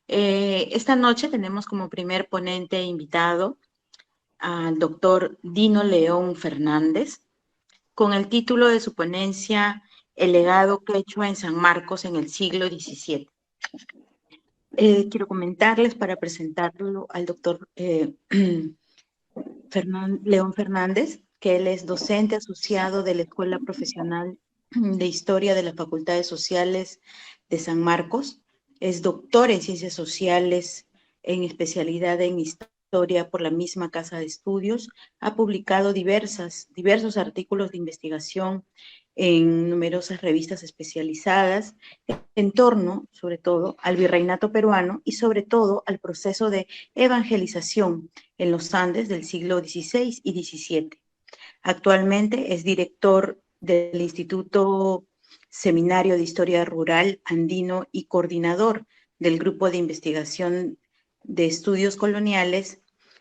Esta noche tenemos como primer ponente invitado al doctor Dino León Fernández, con el título de su ponencia El legado quechua en San Marcos en el siglo XVII. Quiero comentarles para presentarlo al doctor León Fernández, que él es docente asociado de la Escuela Profesional de Historia de las Facultades Sociales de San Marcos, es doctor en Ciencias Sociales en especialidad en Historia por la misma Casa de Estudios, ha publicado diversos artículos de investigación en numerosas revistas especializadas en torno, sobre todo, al virreinato peruano y sobre todo al proceso de evangelización en los Andes del siglo XVI y XVII. Actualmente es director del Instituto Seminario de Historia Rural Andino y coordinador del Grupo de Investigación de Estudios Coloniales.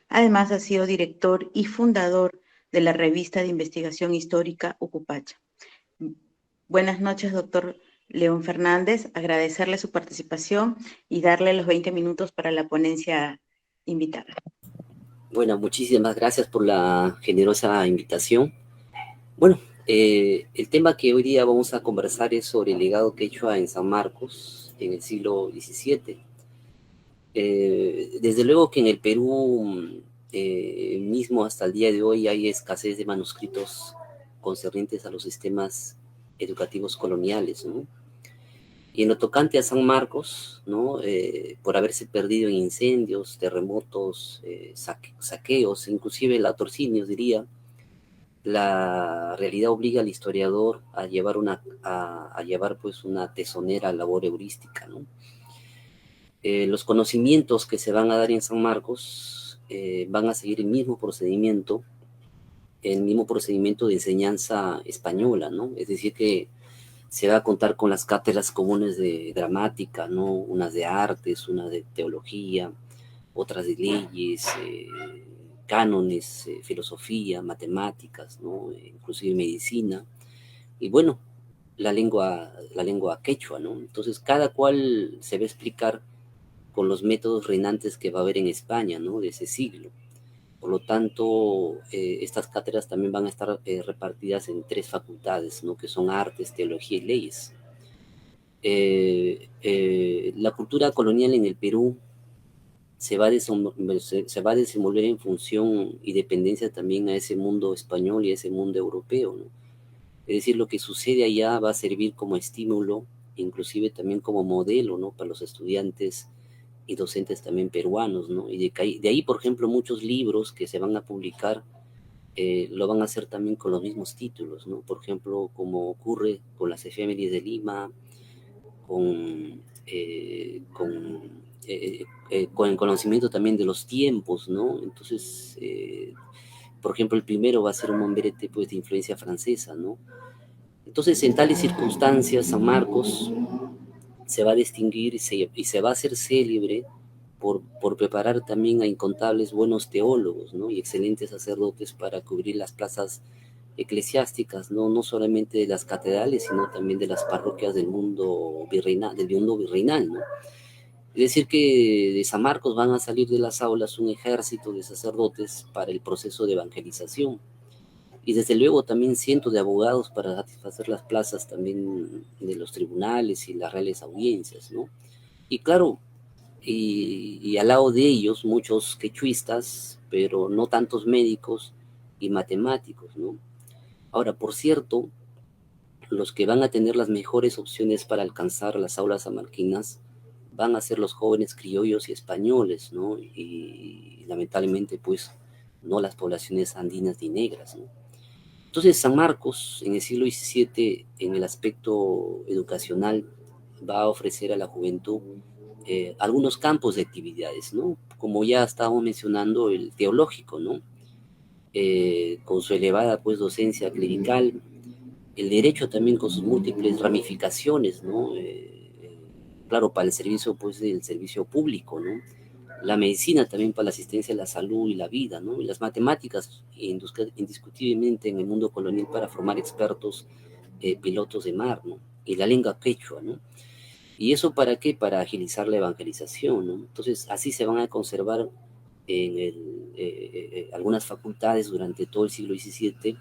Además, ha sido director y fundador de la revista de investigación histórica Ucupacha. Buenas noches, doctor León Fernández. Agradecerle su participación y darle los 20 minutos para la ponencia invitada. Bueno, muchísimas gracias por la generosa invitación. Bueno, el tema que hoy día vamos a conversar es sobre el legado quechua en San Marcos en el siglo XVII. Desde luego que en el Perú mismo hasta el día de hoy hay escasez de manuscritos concernientes a los sistemas educativos coloniales, ¿no? Y en lo tocante a San Marcos, ¿no? Por haberse perdido en incendios, terremotos, saqueos, inclusive latrocinios, diría, la realidad obliga al historiador a llevar pues una tesonera labor heurística, ¿no? Los conocimientos que se van a dar en San Marcos van a seguir el mismo procedimiento de enseñanza española, ¿no? Es decir, que se va a contar con las cátedras comunes de gramática, ¿no? Unas de artes, una de teología, otras de leyes, cánones, filosofía, matemáticas, ¿no? Inclusive medicina, y bueno, la lengua quechua, ¿no? Entonces, cada cual se va a explicar con los métodos reinantes que va a haber en España, ¿no? De ese siglo. Por lo tanto, estas cátedras también van a estar repartidas en 3 facultades, ¿no? Que son artes, teología y leyes. La cultura colonial en el Perú se va a desenvolver en función y dependencia también a ese mundo español y a ese mundo europeo, ¿no? Es decir, lo que sucede allá va a servir como estímulo, inclusive también como modelo, ¿no? Para los estudiantes y docentes también peruanos, ¿no? Y de ahí, por ejemplo, muchos libros que se van a publicar lo van a hacer también con los mismos títulos, ¿no? Por ejemplo, como ocurre con las efemérides de Lima, con el conocimiento también de los tiempos, ¿no? Entonces, por ejemplo, el primero va a ser un membrete pues, de influencia francesa, ¿no? Entonces, en tales circunstancias, San Marcos se va a distinguir y se va a hacer célebre por preparar también a incontables buenos teólogos, ¿no? Y excelentes sacerdotes para cubrir las plazas eclesiásticas, ¿no? No solamente de las catedrales, sino también de las parroquias del mundo virreinal, ¿no? Es decir, que de San Marcos van a salir de las aulas un ejército de sacerdotes para el proceso de evangelización. Y desde luego también cientos de abogados para satisfacer las plazas también de los tribunales y las reales audiencias, ¿no? Y claro, y al lado de ellos muchos quechuistas, pero no tantos médicos y matemáticos, ¿no? Ahora, por cierto, los que van a tener las mejores opciones para alcanzar las aulas samarquinas van a ser los jóvenes criollos y españoles, ¿no? Y lamentablemente, pues, no las poblaciones andinas ni negras, ¿no? Entonces, San Marcos, en el siglo XVII, en el aspecto educacional, va a ofrecer a la juventud algunos campos de actividades, ¿no? Como ya estábamos mencionando, el teológico, ¿no? Con su elevada, pues, docencia clerical, el derecho también con sus múltiples ramificaciones, ¿no? Claro, para el servicio, pues, del servicio público, ¿no? La medicina también para la asistencia a la salud y la vida, ¿no? Y las matemáticas, indiscutiblemente en el mundo colonial para formar expertos pilotos de mar, ¿no? Y la lengua quechua, ¿no? ¿Y eso para qué? Para agilizar la evangelización, ¿no? Entonces, así se van a conservar algunas facultades durante todo el siglo XVII,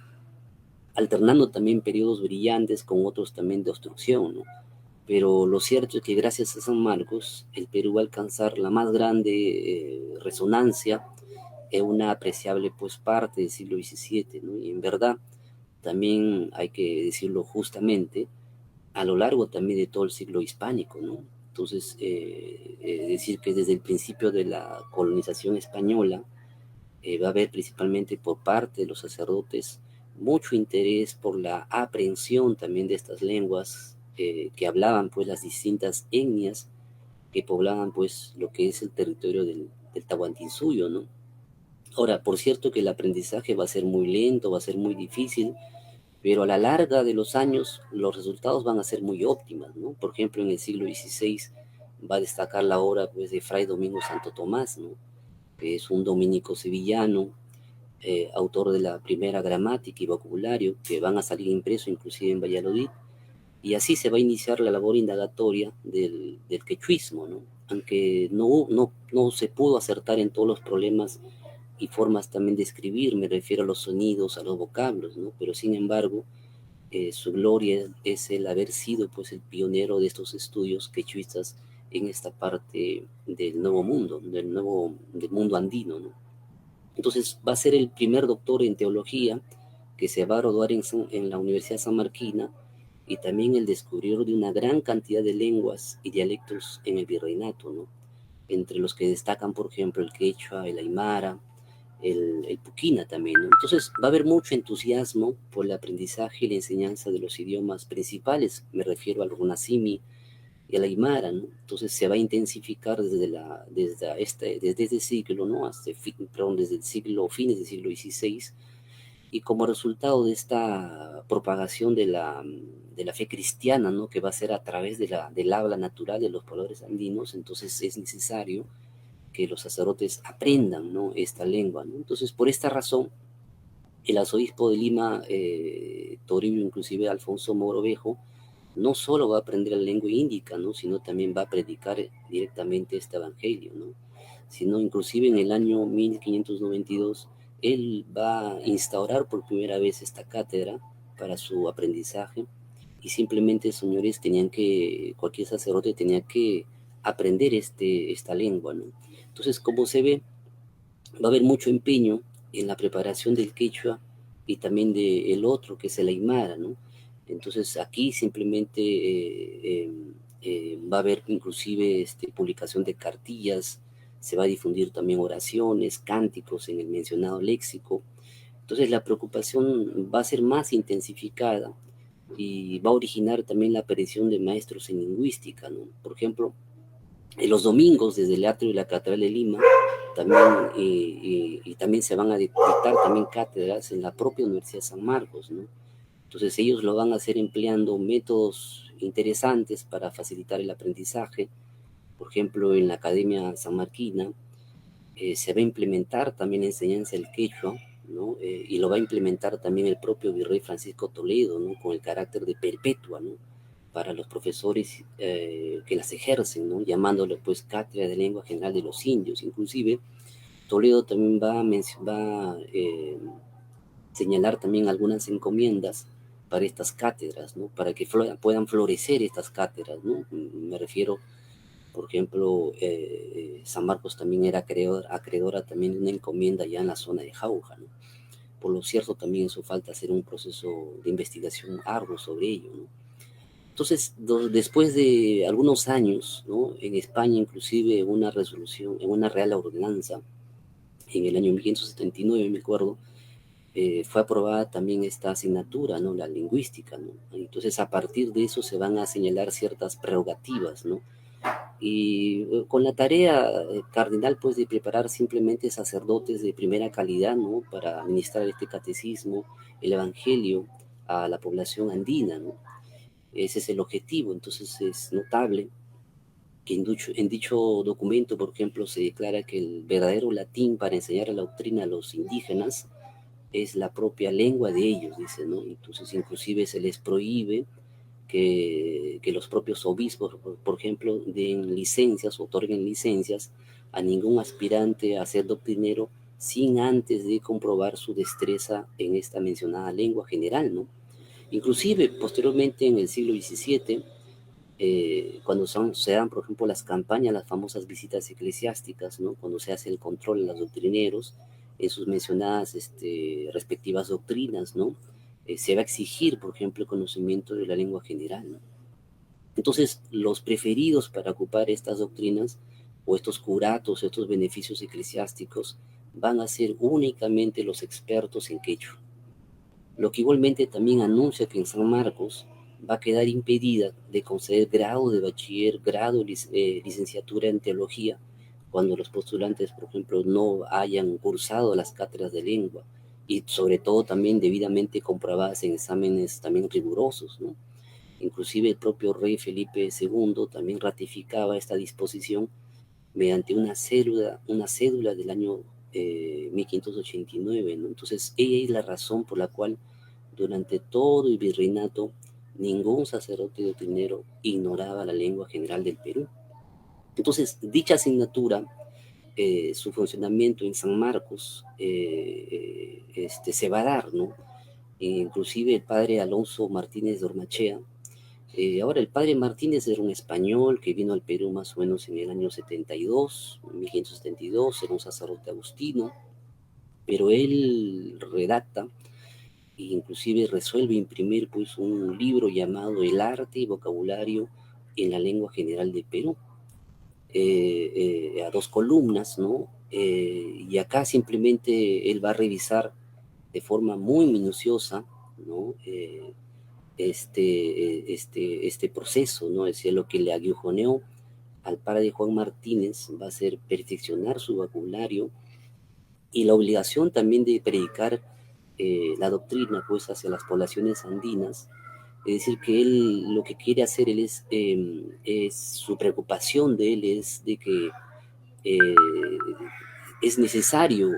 alternando también periodos brillantes con otros también de obstrucción, ¿no? Pero lo cierto es que gracias a San Marcos, el Perú va a alcanzar la más grande resonancia en una apreciable pues parte del siglo XVII, ¿no? Y en verdad, también hay que decirlo justamente, a lo largo también de todo el siglo hispánico, ¿no? Entonces, decir que desde el principio de la colonización española va a haber principalmente por parte de los sacerdotes mucho interés por la aprehensión también de estas lenguas que hablaban pues las distintas etnias que poblaban pues lo que es el territorio del Tahuantinsuyo, ¿no? Ahora, por cierto que el aprendizaje va a ser muy lento, va a ser muy difícil, pero a la larga de los años los resultados van a ser muy óptimas, ¿no? Por ejemplo, en el siglo XVI va a destacar la obra pues, de Fray Domingo Santo Tomás, ¿no? Que es un dominico sevillano, autor de la primera gramática y vocabulario, que van a salir impreso inclusive en Valladolid, y así se va a iniciar la labor indagatoria del quechuismo, ¿no? Aunque no se pudo acertar en todos los problemas y formas también de escribir, me refiero a los sonidos, a los vocablos, ¿no? Pero sin embargo, su gloria es el haber sido pues el pionero de estos estudios quechuistas en esta parte del nuevo mundo, del mundo andino, ¿no? Entonces va a ser el primer doctor en teología que se va a graduar en la Universidad San Marquina y también el descubridor de una gran cantidad de lenguas y dialectos en el virreinato, ¿no? Entre los que destacan, por ejemplo, el quechua, el aymara, el puquina también, ¿no? Entonces va a haber mucho entusiasmo por el aprendizaje y la enseñanza de los idiomas principales, me refiero al runasimi y al aymara, ¿no? Entonces se va a intensificar desde este siglo, ¿no? Perdón, desde el siglo, fines del siglo XVI, y como resultado de esta propagación de la fe cristiana, ¿no? Que va a ser a través del habla natural de los pueblos andinos, entonces es necesario que los sacerdotes aprendan, ¿no? Esta lengua, ¿no? Entonces, por esta razón, el arzobispo de Lima, Toribio, inclusive Alfonso Mogrovejo, no solo va a aprender la lengua índica, ¿no? Sino también va a predicar directamente este evangelio, ¿no? Sino inclusive en el año 1592, él va a instaurar por primera vez esta cátedra para su aprendizaje y simplemente, señores, cualquier sacerdote tenía que aprender esta lengua, ¿no? Entonces, como se ve, va a haber mucho empeño en la preparación del quechua y también del otro, que es el aymara, ¿no? Entonces, aquí simplemente va a haber inclusive publicación de cartillas, se va a difundir también oraciones, cánticos en el mencionado léxico. Entonces, la preocupación va a ser más intensificada y va a originar también la aparición de maestros en lingüística, ¿no? Por ejemplo, en los domingos desde el atrio de la Catedral de Lima también, y también se van a dictar también cátedras en la propia Universidad de San Marcos, ¿no? Entonces ellos lo van a hacer empleando métodos interesantes para facilitar el aprendizaje. Por ejemplo, en la Academia Sanmarquina se va a implementar también la enseñanza del quechua, ¿no? Y lo va a implementar también el propio virrey Francisco Toledo, ¿no? Con el carácter de perpetua, ¿no? Para los profesores que las ejercen, ¿no? Llamándole pues cátedra de lengua general de los indios. Inclusive Toledo también va a señalar también algunas encomiendas para estas cátedras, ¿no? Para que puedan florecer estas cátedras, ¿no? Me refiero, por ejemplo, San Marcos también era acreedora también de una encomienda ya en la zona de Jauja, ¿no? Por lo cierto, también eso falta hacer un proceso de investigación arduo sobre ello, ¿no? Entonces, después de algunos años, ¿no? En España, inclusive, una resolución, en una real ordenanza, en el año 1579, me acuerdo, fue aprobada también esta asignatura, ¿no? La lingüística, ¿no? Entonces, a partir de eso se van a señalar ciertas prerrogativas, ¿no? Y con la tarea cardinal, pues, de preparar simplemente sacerdotes de primera calidad, ¿no? Para administrar este catecismo, el evangelio a la población andina, ¿no? Ese es el objetivo. Entonces, es notable que en dicho documento, por ejemplo, se declara que el verdadero latín para enseñar la doctrina a los indígenas es la propia lengua de ellos, dice, ¿no? Entonces, inclusive se les prohíbe que los propios obispos, por ejemplo, den licencias, otorguen licencias a ningún aspirante a ser doctrinero sin antes de comprobar su destreza en esta mencionada lengua general, ¿no? Inclusive, posteriormente, en el siglo XVII, cuando se dan, por ejemplo, las campañas, las famosas visitas eclesiásticas, ¿no? Cuando se hace el control de los doctrineros en sus mencionadas respectivas doctrinas, ¿no? Se va a exigir, por ejemplo, el conocimiento de la lengua general, ¿no? Entonces, los preferidos para ocupar estas doctrinas o estos curatos, estos beneficios eclesiásticos, van a ser únicamente los expertos en quechua. Lo que igualmente también anuncia que en San Marcos va a quedar impedida de conceder grado de bachiller, grado de licenciatura en teología, cuando los postulantes, por ejemplo, no hayan cursado las cátedras de lengua y sobre todo también debidamente comprobadas en exámenes también rigurosos, ¿no? Inclusive el propio rey Felipe II también ratificaba esta disposición mediante una cédula del año 1589, ¿no? Entonces, ella es la razón por la cual durante todo el virreinato ningún sacerdote doctrinero ignoraba la lengua general del Perú. Entonces, dicha asignatura, su funcionamiento en San Marcos se va a dar, ¿no? Inclusive el padre Alonso Martínez de Ormachea. Ahora, el padre Martínez era un español que vino al Perú más o menos en el año 72, 1572, era un sacerdote agustino, pero él redacta e inclusive resuelve imprimir pues un libro llamado El arte y vocabulario en la lengua general de Perú, a 2 columnas, ¿no? Y acá simplemente él va a revisar de forma muy minuciosa, ¿no? Este proceso, ¿no? Es decir, lo que le aguijoneó al padre Juan Martínez va a ser perfeccionar su vocabulario y la obligación también de predicar la doctrina pues hacia las poblaciones andinas. Es decir, que él lo que quiere hacer él es su preocupación de él es de que eh, es necesario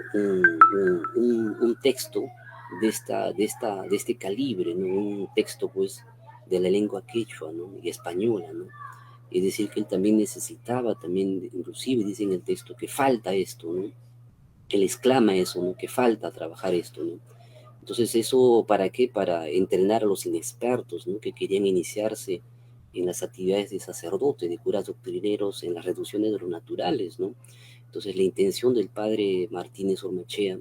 un texto de este calibre, ¿no? Un texto pues de la lengua quechua, ¿no? Y española, ¿no? Es decir, que él también necesitaba, también, inclusive dice en el texto que falta esto, ¿no? Él exclama eso, ¿no? Que falta trabajar esto, ¿no? Entonces, ¿eso para qué? Para entrenar a los inexpertos, ¿no? Que querían iniciarse en las actividades de sacerdote, de curas doctrineros, en las reducciones de los naturales, ¿no? Entonces, la intención del padre Martínez Ormachea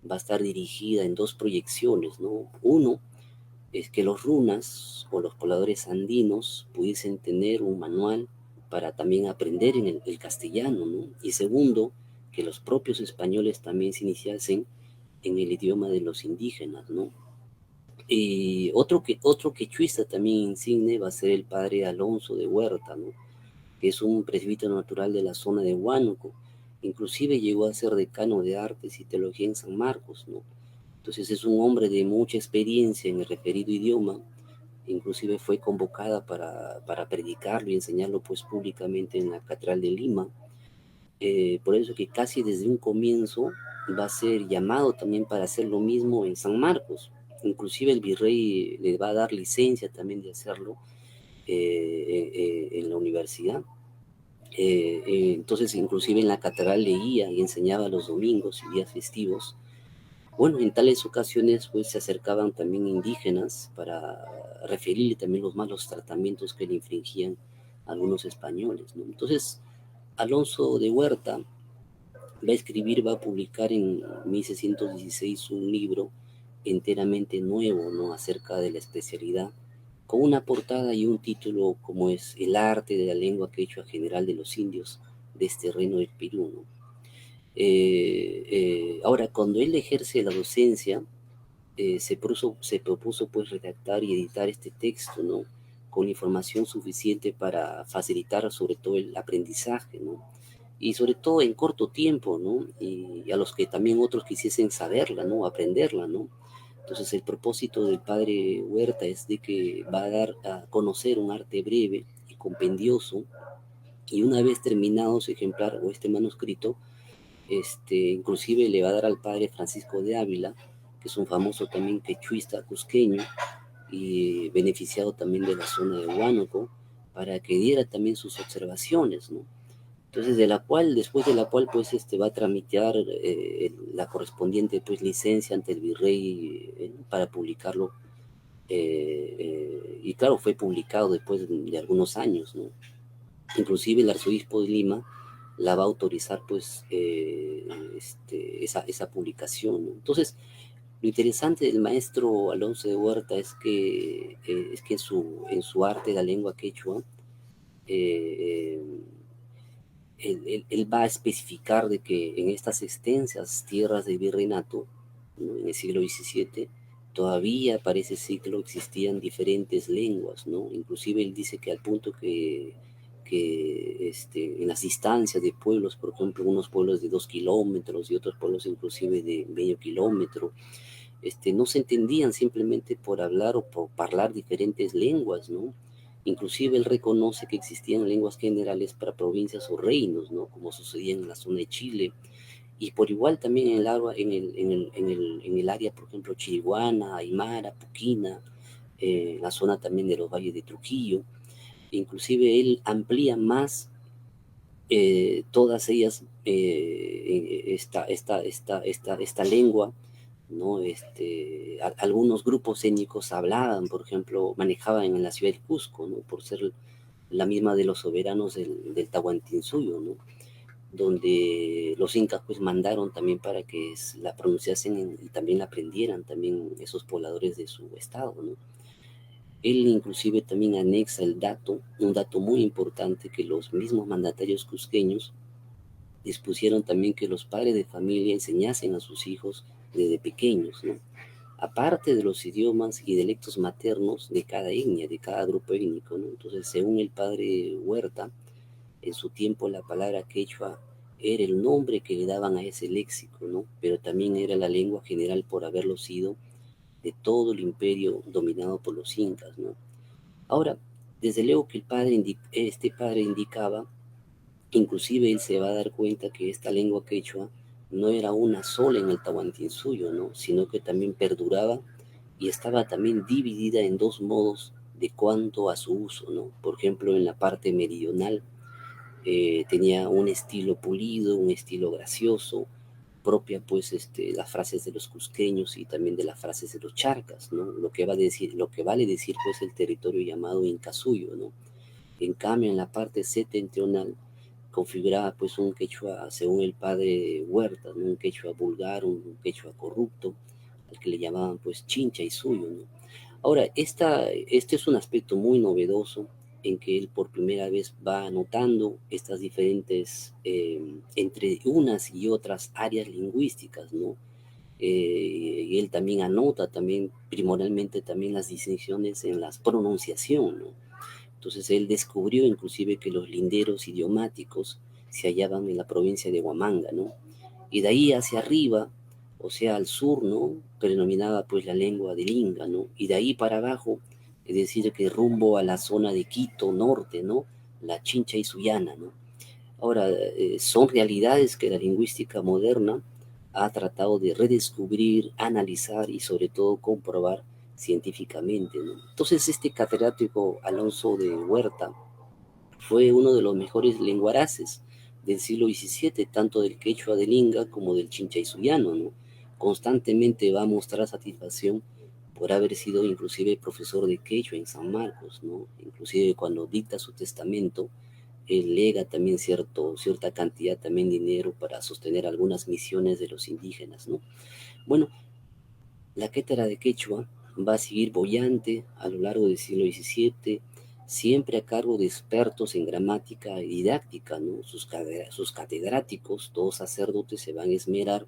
va a estar dirigida en 2 proyecciones, ¿no? Uno es que los runas o los pobladores andinos pudiesen tener un manual para también aprender en el castellano, ¿no? Y segundo, que los propios españoles también se iniciasen en el idioma de los indígenas, ¿no? Y otro quechuista también insigne va a ser el padre Alonso de Huerta, ¿no? Que es un presbítero natural de la zona de Huánuco. Inclusive llegó a ser decano de artes y teología en San Marcos, ¿no? Entonces es un hombre de mucha experiencia en el referido idioma, inclusive fue convocada para predicarlo y enseñarlo pues públicamente en la Catedral de Lima. Por eso que casi desde un comienzo va a ser llamado también para hacer lo mismo en San Marcos. Inclusive el virrey le va a dar licencia también de hacerlo en la universidad. Entonces, inclusive en la catedral leía y enseñaba los domingos y días festivos. Bueno, en tales ocasiones pues se acercaban también indígenas para referirle también los malos tratamientos que le infringían algunos españoles, ¿no? Entonces, Alonso de Huerta va a escribir, va a publicar en 1616 un libro enteramente nuevo, ¿no? Acerca de la especialidad, con una portada y un título como es El arte de la lengua quechua general de los indios de este reino del Perú, ¿no? Ahora, cuando él ejerce la docencia, se propuso pues redactar y editar este texto, ¿no? Con información suficiente para facilitar sobre todo el aprendizaje, ¿no? Y sobre todo en corto tiempo, ¿no? Y a los que también otros quisiesen saberla, ¿no? Aprenderla, ¿no? Entonces el propósito del padre Huerta es de que va a dar a conocer un arte breve y compendioso, y una vez terminado su ejemplar o este manuscrito, inclusive le va a dar al padre Francisco de Ávila, que es un famoso también quechuista cusqueño, y beneficiado también de la zona de Huánuco para que diera también sus observaciones, ¿no? Entonces, después de la cual, pues, va a tramitar la correspondiente, pues, licencia ante el virrey para publicarlo. Y claro, fue publicado después de algunos años, ¿no? Inclusive el arzobispo de Lima la va a autorizar, pues, esa publicación, ¿no? Entonces, lo interesante del maestro Alonso de Huerta es que en su arte, la lengua quechua, eh, él va a especificar de que en estas extensas tierras del virreinato, ¿no? En el siglo XVII, todavía para ese siglo existían diferentes lenguas, ¿no? Inclusive él dice que al punto que en las distancias de pueblos, por ejemplo, unos pueblos de 2 kilómetros y otros pueblos inclusive de medio kilómetro, no se entendían simplemente por hablar o por hablar diferentes lenguas, ¿no? Inclusive él reconoce que existían lenguas generales para provincias o reinos, ¿no? Como sucedía en la zona de Chile, y por igual también en el área, por ejemplo, chiriguana, aymara, puquina, la zona también de los valles de Trujillo. Inclusive él amplía más todas ellas, esta lengua, ¿no? Algunos grupos étnicos hablaban, por ejemplo, manejaban en la ciudad del Cusco, ¿no? Por ser la misma de los soberanos del Tahuantinsuyo, ¿no? Donde los incas pues mandaron también para que la pronunciasen y también la aprendieran también esos pobladores de su estado, ¿no? Él inclusive también anexa un dato muy importante, que los mismos mandatarios cusqueños dispusieron también que los padres de familia enseñasen a sus hijos desde pequeños, ¿no? Aparte de los idiomas y dialectos maternos de cada etnia, de cada grupo étnico, ¿no? Entonces, según el padre Huerta, en su tiempo la palabra quechua era el nombre que le daban a ese léxico, ¿no? Pero también era la lengua general por haberlo sido de todo el imperio dominado por los incas, ¿no? Ahora, desde luego que este padre indicaba, inclusive él se va a dar cuenta que esta lengua quechua no era una sola en el Tahuantinsuyo, ¿no? Sino que también perduraba y estaba también dividida en dos modos de cuanto a su uso, ¿no? Por ejemplo, en la parte meridional tenía un estilo pulido, un estilo gracioso, propia pues las frases de los cusqueños y también de las frases de los charcas, ¿no? Lo que vale decir pues el territorio llamado Incasuyo, ¿no? En cambio, en la parte septentrional configuraba pues un quechua, según el padre Huerta, ¿no? Un quechua vulgar, un quechua corrupto, al que le llamaban pues chincha y suyo, ¿no? Ahora, este es un aspecto muy novedoso en que él por primera vez va anotando estas diferentes, entre unas y otras áreas lingüísticas, ¿no? Y él también anota también primordialmente también las distinciones en la pronunciación, ¿no? Entonces él descubrió inclusive que los linderos idiomáticos se hallaban en la provincia de Huamanga, ¿no? Y de ahí hacia arriba, o sea, al sur, ¿no? Predominaba pues la lengua del Inga, ¿no? Y de ahí para abajo, es decir, que rumbo a la zona de Quito norte, ¿no? La Chincha y Suyana, ¿no? Ahora, son realidades que la lingüística moderna ha tratado de redescubrir, analizar y sobre todo comprobar científicamente, ¿no? Entonces, este catedrático Alonso de Huerta fue uno de los mejores lenguaraces del siglo XVII, tanto del quechua del Inga como del chincha y suyano, ¿no? Constantemente va a mostrar satisfacción por haber sido inclusive profesor de quechua en San Marcos, ¿no? Inclusive cuando dicta su testamento, él lega también cierta cantidad también de dinero para sostener algunas misiones de los indígenas, ¿no? Bueno, la cátedra de quechua va a seguir boyante a lo largo del siglo XVII, siempre a cargo de expertos en gramática y didáctica, ¿no? Sus catedráticos, todos sacerdotes, se van a esmerar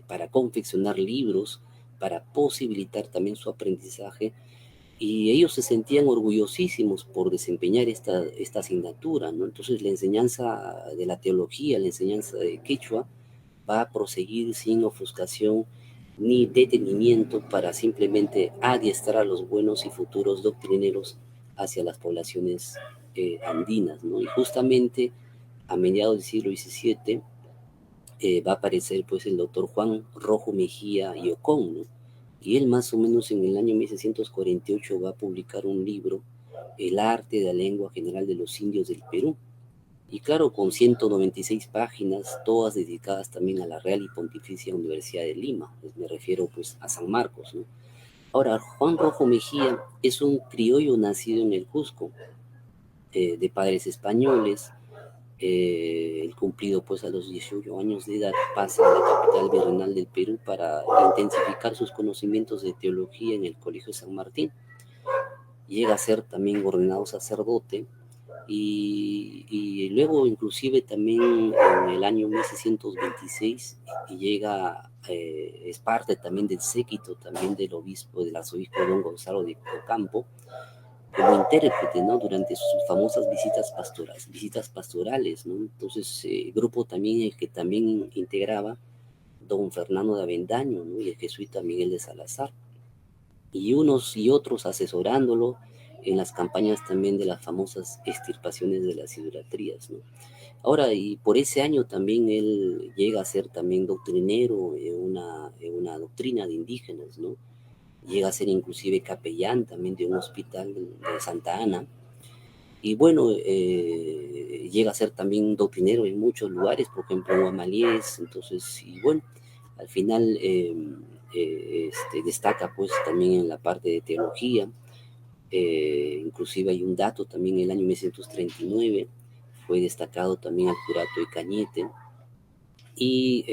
para confeccionar libros, para posibilitar también su aprendizaje, y ellos se sentían orgullosísimos por desempeñar esta asignatura, ¿no? Entonces la enseñanza de la teología, la enseñanza de quechua, va a proseguir sin ofuscación ni detenimiento para simplemente adiestrar a los buenos y futuros doctrineros hacia las poblaciones andinas, ¿no? Y justamente a mediados del siglo XVII va a aparecer pues el doctor Juan Rojo Mejía y Ocón, ¿no? y él más o menos en el año 1648 va a publicar un libro, El arte de la lengua general de los indios del Perú. Y claro, con 196 páginas, todas dedicadas también a la Real y Pontificia Universidad de Lima. Me refiero pues a San Marcos, ¿no? Ahora, Juan Rojo Mejía es un criollo nacido en el Cusco, de padres españoles. El cumplido pues a los 18 años de edad pasa a la capital virreinal del Perú para intensificar sus conocimientos de teología en el Colegio San Martín. Llega a ser también ordenado sacerdote y luego inclusive también en el año 1626 llega, es parte también del séquito también del arzobispo don Gonzalo de Ocampo, como intérprete, ¿no? Durante sus famosas visitas pastorales, ¿no? Entonces, grupo también el que también integraba don Fernando de Avendaño, ¿no? Y el jesuita Miguel de Salazar, y unos y otros asesorándolo en las campañas también de las famosas extirpaciones de las idolatrías, ¿no? Ahora, y por ese año también él llega a ser también doctrinero en una doctrina de indígenas, ¿no? Llega a ser inclusive capellán también de un hospital de Santa Ana. Y bueno, llega a ser también doctrinero en muchos lugares, por ejemplo en Guamalíes. Entonces, y bueno, al final destaca pues también en la parte de teología. Inclusive hay un dato también en el año 1939, fue destacado también al curato de Cañete, y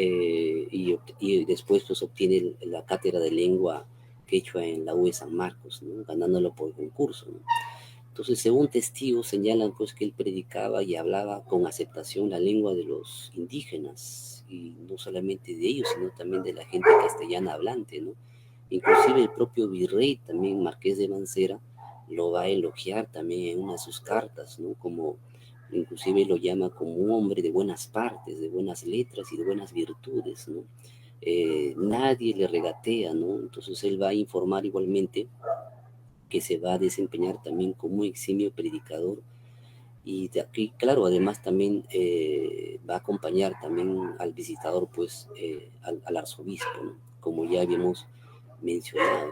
después pues obtiene la cátedra de lengua quechua en la U de San Marcos, ¿no? Ganándolo por concurso, ¿no? Entonces, según testigos, señalan pues que él predicaba y hablaba con aceptación la lengua de los indígenas, y no solamente de ellos, sino también de la gente castellana hablante, ¿no? Inclusive el propio virrey, también Marqués de Mancera, lo va a elogiar también en una de sus cartas, ¿no? Como, inclusive lo llama como un hombre de buenas partes, de buenas letras y de buenas virtudes, ¿no? Nadie le regatea, ¿no? Entonces él va a informar igualmente que se va a desempeñar también como eximio predicador, y de aquí, claro, además también va a acompañar también al visitador, pues, al arzobispo, ¿no? Como ya habíamos mencionado.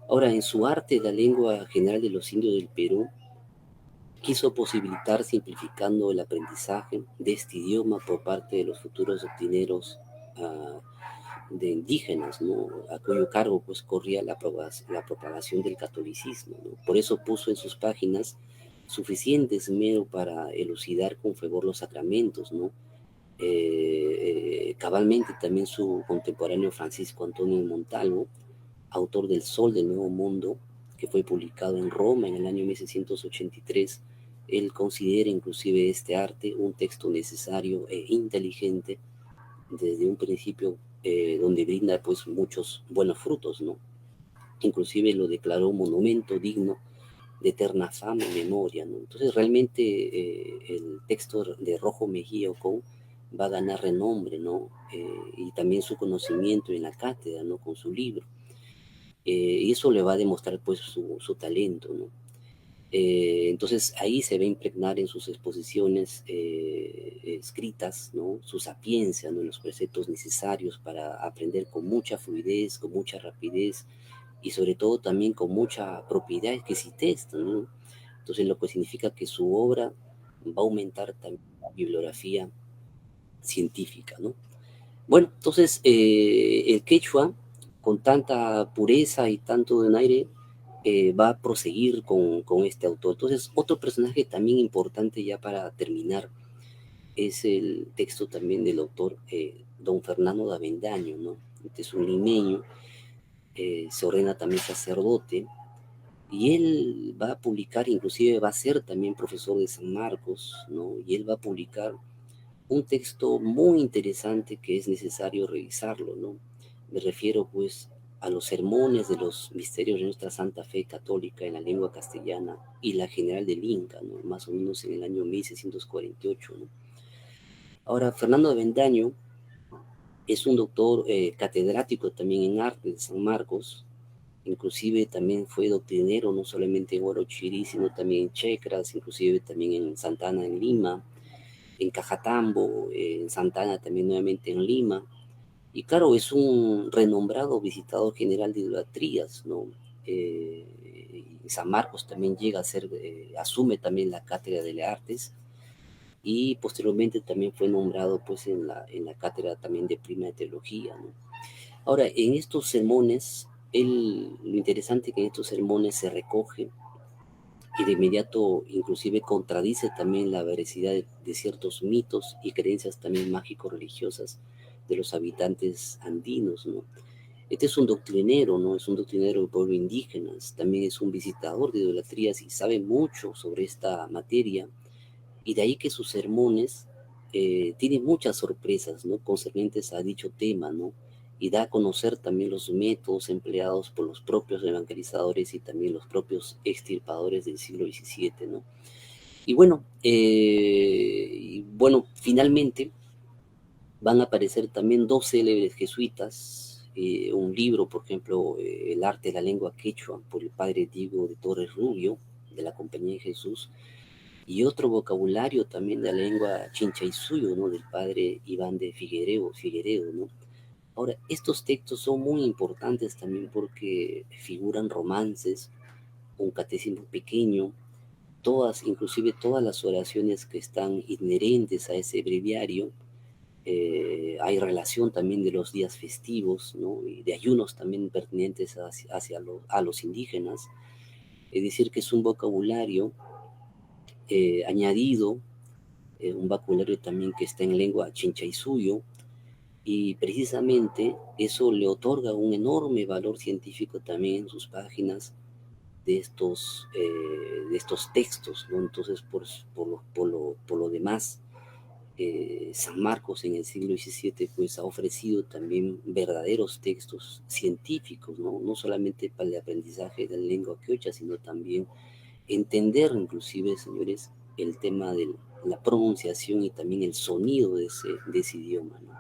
Ahora, en su arte, la lengua general de los indios del Perú, quiso posibilitar simplificando el aprendizaje de este idioma por parte de los futuros doctrineros de indígenas, ¿no? A cuyo cargo pues corría la propagación del catolicismo, ¿no? Por eso puso en sus páginas suficiente esmero para elucidar con fervor los sacramentos, ¿no? Cabalmente también su contemporáneo Francisco Antonio Montalvo, autor del Sol del Nuevo Mundo, que fue publicado en Roma en el año 1683, él considera inclusive este arte un texto necesario e inteligente desde un principio, donde brinda pues muchos buenos frutos, ¿no? Inclusive lo declaró monumento digno de eterna fama y memoria, ¿no? Entonces realmente el texto de Rojo Mejía Ocón va a ganar renombre, ¿no? Y también su conocimiento en la cátedra, ¿no? Con su libro. Y eso le va a demostrar pues su talento, ¿no? Entonces ahí se va a impregnar en sus exposiciones escritas, ¿no? Su sapiencia, ¿no? Los preceptos necesarios para aprender con mucha fluidez, con mucha rapidez y sobre todo también con mucha propiedad exquisitez, ¿no? Entonces lo que significa que su obra va a aumentar también la bibliografía científica, ¿no? Bueno, entonces el quechua, con tanta pureza y tanto donaire, va a proseguir con este autor. Entonces, otro personaje también importante ya para terminar es el texto también del autor don Fernando de Avendaño, ¿no? Este es un limeño, se ordena también sacerdote, y él va a publicar, inclusive va a ser también profesor de San Marcos, ¿no? Y él va a publicar un texto muy interesante que es necesario revisarlo, ¿no? Me refiero pues a los sermones de los misterios de nuestra Santa Fe Católica en la lengua castellana y la general del Inca, ¿no? Más o menos en el año 1648, ¿no? Ahora, Fernando de Avendaño es un doctor catedrático también en arte de San Marcos, inclusive también fue doctrinero no solamente en Huarochirí, sino también en Checras, inclusive también en Santana, en Lima, en Cajatambo, en Santana también nuevamente en Lima, Y claro, es un renombrado visitador general de idolatrías, ¿no? San Marcos también llega a ser, asume también la cátedra de artes y posteriormente también fue nombrado pues en la cátedra también de Prima de Teología, ¿no? Ahora, en estos sermones, lo interesante es que en estos sermones se recoge y de inmediato inclusive contradice también la veracidad de ciertos mitos y creencias también mágico-religiosas de los habitantes andinos, ¿no? Este es un doctrinero, ¿no? Es un doctrinero del pueblo indígena, también es un visitador de idolatrías y sabe mucho sobre esta materia, y de ahí que sus sermones tienen muchas sorpresas, ¿no? Concernientes a dicho tema, ¿no? Y da a conocer también los métodos empleados por los propios evangelizadores y también los propios extirpadores del siglo XVII, ¿no? Y bueno, finalmente van a aparecer también dos célebres jesuitas, un libro, por ejemplo, El arte de la lengua quechua, por el padre Diego de Torres Rubio, de la Compañía de Jesús, y otro vocabulario también de la lengua chincha y suyo, ¿no? Del padre Iván de Figueredo, ¿no? Ahora, estos textos son muy importantes también porque figuran romances, un catecismo pequeño, inclusive todas las oraciones que están inherentes a ese breviario. Hay relación también de los días festivos, ¿no? Y de ayunos también pertinentes a los indígenas. Es decir, que es un vocabulario añadido, un vocabulario también que está en lengua chincha y suyo, y precisamente eso le otorga un enorme valor científico también en sus páginas de estos textos, ¿no? Entonces, por lo demás, San Marcos en el siglo XVII pues ha ofrecido también verdaderos textos científicos, ¿no? No solamente para el aprendizaje de la lengua quechua, sino también entender inclusive, señores, el tema de la pronunciación y también el sonido de ese idioma, ¿no?